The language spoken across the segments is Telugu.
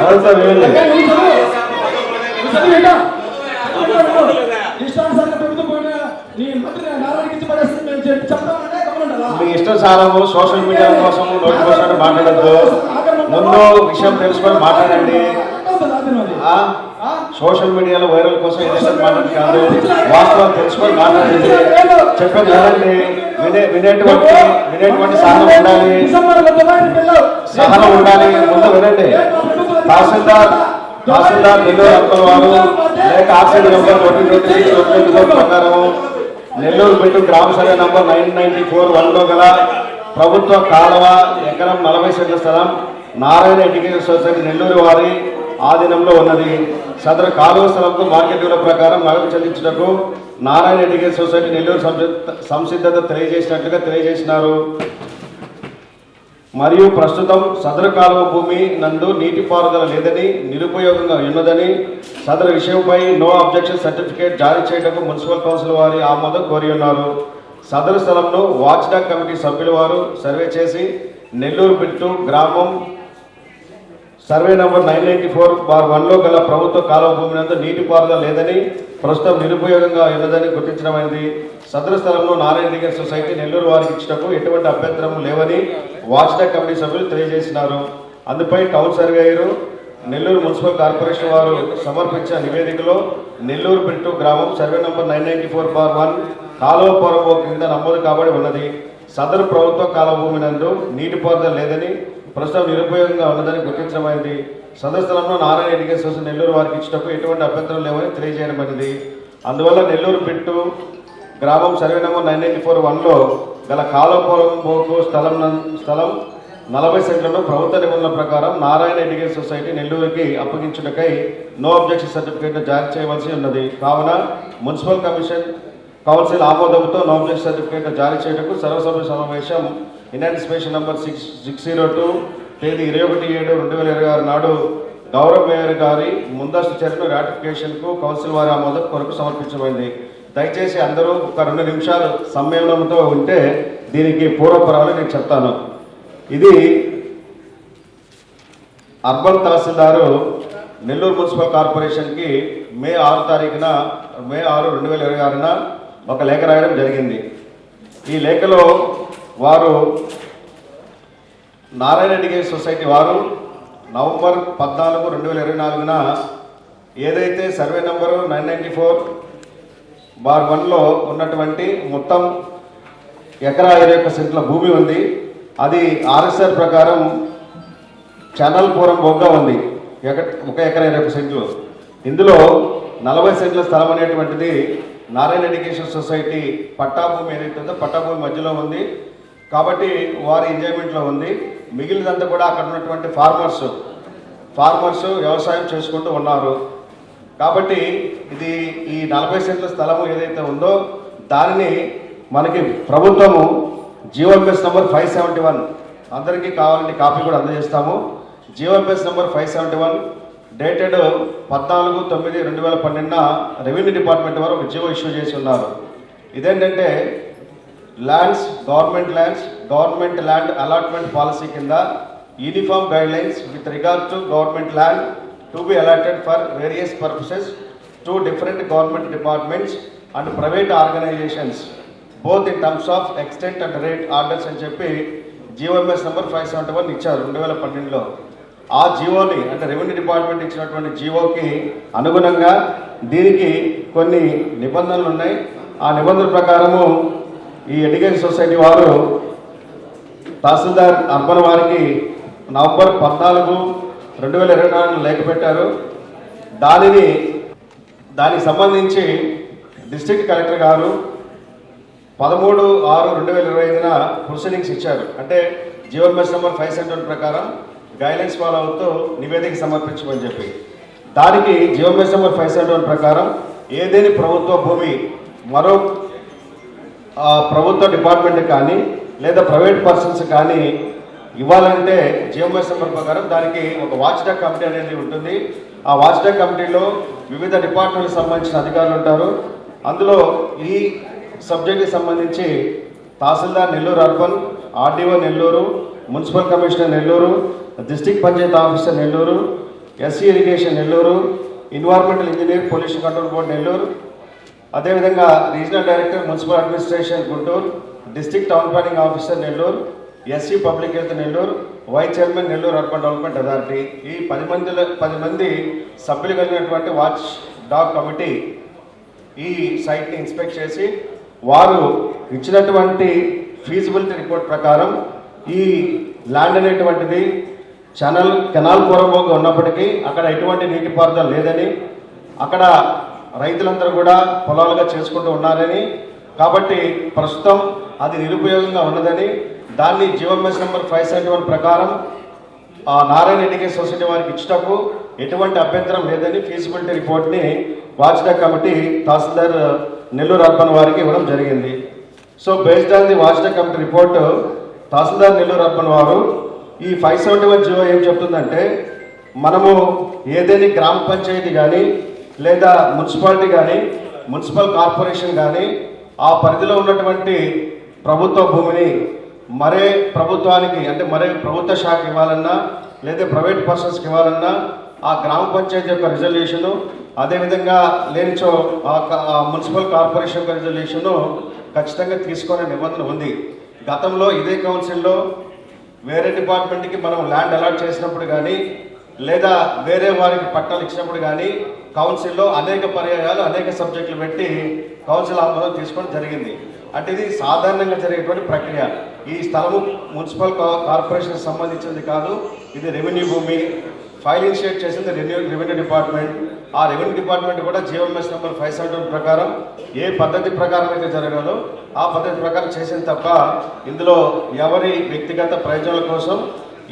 చదువుతా వేయండి. మీ ఇష్టానుసారము సోషల్ మీడియా కోసం నోటిఫికేషన్ మాట్లాడద్దు. ముందు విషయం తెలుసుకొని మాట్లాడండి. సోషల్ మీడియాలో వైరల్ కోసం ఏదైతే మాట్లాడి కాదు, వాస్తవం తెలుసుకొని మాట్లాడండి. చెప్పేది వినండి. వినేటువంటి సహనం ఉండాలి, ముందు వినండి. తహసీల్దార్ నెల్లూరు అప్పల వారు లేక ఆర్సీ నెంబర్ 2026 ప్రకారం నెల్లూరు బిట్టు గ్రామ సర్వే నంబర్ 994 గల ప్రభుత్వ కాలువ ఎకరం 40 సెంట్ల స్థలం నారాయణ ఎడ్యుకేషన్ సొసైటీ నెల్లూరు వారి ఆధీనంలో ఉన్నది. సదరు కాలువ స్థలంకు మార్కెట్ విలువ ప్రకారం నగదు చెల్లించుటకు నారాయణ ఎడ్యుకేషన్ సొసైటీ నెల్లూరు సంసిద్ధత తెలియజేసినారు. మరియు ప్రస్తుతం సదరు కాలువ భూమి నందు నీటిపారుదల లేదని, నిరుపయోగంగా ఉన్నదని, సదరు విషయంపై నో అబ్జెక్షన్ సర్టిఫికేట్ జారీ చేయటకు మున్సిపల్ కౌన్సిల్ వారి ఆమోదం కోరి ఉన్నారు. సదరు స్థలంను వాచ్డాగ్ కమిటీ సభ్యుల వారు సర్వే చేసి నెల్లూరు బిట్టు గ్రామం సర్వే నంబర్ 994/1 గల ప్రభుత్వ కాలువ భూమి నందు నీటిపారుదల లేదని, ప్రస్తుతం నిరుపయోగంగా ఉన్నదని గుర్తించడమైంది. సదరు స్థలంలో నారాయణ ఎడ్యుకేషన్ సొసైటీ నెల్లూరు వారికి ఇచ్చటకు ఎటువంటి అభ్యంతరం లేవని వాచ్డాగ్ కమిటీ సభ్యులు తెలియజేసినారు. అందుపై town surveyor Nellore municipal corporation వారు సమర్పించిన నివేదికలో నెల్లూరు బిట్టు గ్రామం సర్వే నంబర్ 994/1 కాలువ పొరబో కింద నమోదు కాబడి ఉన్నది. సదరు ప్రభుత్వ కాలువ భూమి నందు నీటిపారుదల లేదని, ప్రస్తుతం నిరుపయోగంగా ఉన్నదని గుర్తించడమైంది. సదరు స్థలంలో నారాయణ ఎడ్యుకేషన్ సొసైటీ నెల్లూరు వారికి ఇచ్చటకు ఎటువంటి అభ్యంతరం లేవని తెలియజేయడమైనది. అందువల్ల నెల్లూరు బిట్టు గ్రామం సర్వే నంబర్ 994/1 గల కాలువ పొరబోకు స్థలం 40 సెంట్లను ప్రభుత్వ నిబంధనల ప్రకారం నారాయణ ఎడ్యుకేషన్ సొసైటీ నెల్లూరుకి అప్పగించుటకై నో అబ్జెక్షన్ సర్టిఫికేట్ జారీ చేయవలసి ఉన్నది. కావున మున్సిపల్ కౌన్సిల్ ఆమోదంతో నో అబ్జెక్షన్ సర్టిఫికేట్ జారీ చేయటకు సర్వసభ్య సమావేశం ఇన్యాంటిసిపేషన్ నంబర్ 602 తేదీ 21/7/2026 నాడు గౌరవ మేయర్ గారి ముందస్తు చర్యను రాటిఫికేషన్కు కౌన్సిల్ వారి ఆమోదం కొరకు సమర్పించబడింది. దయచేసి అందరూ ఒక 2 నిమిషాలు సంయమనంతో ఉంటే దీనికి పూర్వపరాలు నేను చెప్తాను. ఇది అర్బన్ తహసీల్దారు నెల్లూరు మున్సిపల్ కార్పొరేషన్కి మే 6 2026 ఒక లేఖ రాయడం జరిగింది. ఈ లేఖలో వారు నారాయణ ఎడ్యుకేషన్ సొసైటీ వారు నవంబర్ 14, 2024 ఏదైతే సర్వే నంబరు 994/1 ఉన్నటువంటి మొత్తం ఎకరా 21 సెంట్ల భూమి ఉంది. అది ఆర్ఎస్ఆర్ ప్రకారం ఛానల్ పూరం బొగ్గా ఉంది. 1 ఎకరా 21 సెంట్లు. ఇందులో 40 సెంట్ల స్థలం అనేటువంటిది నారాయణ ఎడ్యుకేషన్ సొసైటీ పట్టా భూమి ఏదైతే ఉందో పట్టా భూమి మధ్యలో ఉంది కాబట్టి వారి ఎంజాయ్మెంట్లో ఉంది. మిగిలినంతా కూడా అక్కడ ఉన్నటువంటి ఫార్మర్స్ వ్యవసాయం చేసుకుంటూ ఉన్నారు. కాబట్టి ఇది ఈ 40 సెంట్ల స్థలము ఏదైతే ఉందో దానిని మనకి ప్రభుత్వము జీవోఎంఎస్ నంబర్ 571 అందరికీ కావాలంటే కాపీ కూడా అందజేస్తాము. GOMS number 571 dated 14/9/2012 revenue department వారు ఒక జీవో ఇష్యూ చేసి ఉన్నారు. ఇదేంటంటే గవర్నమెంట్ ల్యాండ్ అలాట్మెంట్ పాలసీ కింద uniform guidelines with regard to government land to be allotted for various purposes to different government departments and private organisations both in terms of extent and rate orders అని చెప్పి జీవోఎంఎస్ నంబర్ 571 ఇచ్చారు 2012లో. ఆ జీవోని అంటే రెవెన్యూ డిపార్ట్మెంట్ ఇచ్చినటువంటి జీవోకి అనుగుణంగా దీనికి కొన్ని నిబంధనలు ఉన్నాయి. ఆ నిబంధనల ప్రకారము ఈ ఎడ్యుకేషన్ సొసైటీ వారు తహసీల్దార్ అర్బన్ వారికి నవంబర్ 14, 2024 లేఖ పెట్టారు. దానికి సంబంధించి డిస్ట్రిక్ట్ కలెక్టర్ గారు 13/6/2025 ప్రొసీడింగ్స్ ఇచ్చారు. అంటే జీవోఎంఎస్ నంబర్ 571 ప్రకారం గైడ్లైన్స్ ఫాలో అవుతూ నివేదిక సమర్పించమని చెప్పి దానికి జీవోఎంఎస్ నంబర్ 571 ప్రకారం ఏదేని ప్రభుత్వ భూమి మరో ప్రభుత్వ డిపార్ట్మెంట్ కానీ లేదా ప్రైవేట్ పర్సన్స్ కానీ ఇవ్వాలంటే జీవోఎంఎస్ నంబర్ ప్రకారం దానికి ఒక వాచ్డాగ్ కమిటీ అనేది ఉంటుంది. ఆ వాచ్డాగ్ కమిటీలో వివిధ డిపార్ట్మెంట్కి సంబంధించిన అధికారులు ఉంటారు. అందులో ఈ సబ్జెక్ట్కి సంబంధించి tahsildar Nellore urban, RDO Nellore, municipal commissioner Nellore, district panchayat officer Nellore, SE irrigation Nellore, environmental engineer pollution control board Nellore, అదేవిధంగా regional director municipal administration Guntur, district town planning officer Nellore, SE public health Nellore, vice chairman Nellore urban development authority. ఈ 10 మంది సభ్యులు కలిగినటువంటి వాచ్ డాగ్ కమిటీ ఈ సైట్ని ఇన్స్పెక్ట్ చేసి వారు ఇచ్చినటువంటి ఫీజిబిలిటీ రిపోర్ట్ ప్రకారం ఈ ల్యాండ్ అనేటువంటిది కెనాల్ పూర్వభోగా ఉన్నప్పటికీ అక్కడ ఎటువంటి నీటిపారుదల లేదని, అక్కడ రైతులందరూ కూడా పొలాలుగా చేసుకుంటూ ఉన్నారని, కాబట్టి ప్రస్తుతం అది నిరుపయోగంగా ఉన్నదని, దాన్ని జీవోఎంఎస్ నెంబర్ 571 ప్రకారం నారాయణ ఎడ్యుకేషన్ సొసైటీ వారికి ఇచ్చటకు ఎటువంటి అభ్యంతరం లేదని ఫీజిబిలిటీ రిపోర్ట్ని వాచ్డాగ్ కమిటీ తహసీల్దార్ నెల్లూరు అర్బన్ వారికి ఇవ్వడం జరిగింది. So based on the watchdog committee report, tahsildar Nellore urban వారు ఈ 571 జీవో ఏం చెప్తుందంటే, మనము ఏదైనా గ్రామ పంచాయతీ కానీ లేదా మున్సిపాలిటీ కానీ మున్సిపల్ కార్పొరేషన్ కానీ ఆ పరిధిలో ఉన్నటువంటి ప్రభుత్వ భూమిని మరే ప్రభుత్వానికి అంటే మరే ప్రభుత్వ శాఖ ఇవ్వాలన్నా లేదా ప్రైవేట్ పర్సన్స్కి ఇవ్వాలన్నా ఆ గ్రామ పంచాయతీ యొక్క రిజల్యూషను, అదేవిధంగా లేనిచో ఆ మున్సిపల్ కార్పొరేషన్ యొక్క రిజల్యూషను ఖచ్చితంగా తీసుకునే నిబంధన ఉంది. గతంలో ఇదే కౌన్సిల్లో వేరే డిపార్ట్మెంట్కి మనం ల్యాండ్ అలాట్ చేసినప్పుడు కానీ లేదా వేరే వారికి పట్టాలు ఇచ్చినప్పుడు కానీ కౌన్సిల్లో అనేక పర్యాయాలు అనేక సబ్జెక్టులు పెట్టి కౌన్సిల్ ఆమోదం తీసుకోవడం జరిగింది. అంటే ఇది సాధారణంగా జరిగేటువంటి ప్రక్రియ. ఈ స్థలము మున్సిపల్ కార్పొరేషన్కి సంబంధించింది కాదు, ఇది రెవెన్యూ భూమి. ఫైల్ ఇనిషియేట్ చేసింది రెవెన్యూ డిపార్ట్మెంట్. ఆ రెవెన్యూ డిపార్ట్మెంట్ కూడా జీవోఎంఎస్ నెంబర్ 571 ప్రకారం ఏ పద్ధతి ప్రకారం అయితే జరగాలో ఆ పద్ధతి ప్రకారం చేసింది తప్ప ఇందులో ఎవరి వ్యక్తిగత ప్రయోజనాల కోసం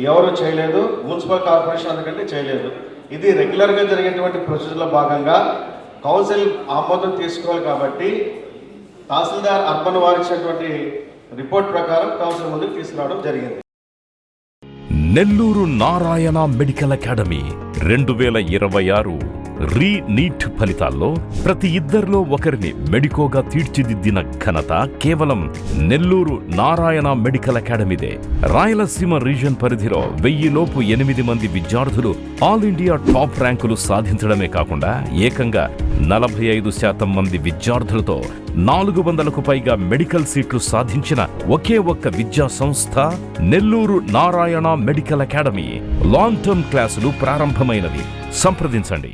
ఎవరు చేయలేదు, మున్సిపల్ కార్పొరేషన్ అందుకంటే చేయలేదు. ఇది రెగ్యులర్గా జరిగేటువంటి ప్రొసీజర్లో భాగంగా కౌన్సిల్ ఆమోదం తీసుకోవాలి కాబట్టి తహసీల్దార్ అర్బన్ వారు ఇచ్చినటువంటి రిపోర్ట్ ప్రకారం కౌన్సిల్ ముందుకు తీసుకురావడం జరిగింది. Nellore Narayana medical academy 2026 NEET ఫలితాల్లో ప్రతి ఇద్దరిలో ఒకరిని మెడికోగా తీర్చిదిద్దిన ఘనత కేవలం నెల్లూరు నారాయణ మెడికల్ అకాడమీదే. రాయలసీమ రీజన్ పరిధిలో 1000 లోపు 8 మంది విద్యార్థులు ఆల్ ఇండియా టాప్ ర్యాంకులు సాధించడమే కాకుండా ఏకంగా 45% మంది విద్యార్థులతో 400కు పైగా మెడికల్ సీట్లు సాధించిన ఒకే ఒక్క విద్యా సంస్థ Nellore Narayana medical academy. Long term క్లాసులు ప్రారంభమైనవి. సంప్రదించండి.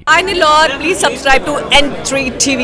Please subscribe to N3 TV.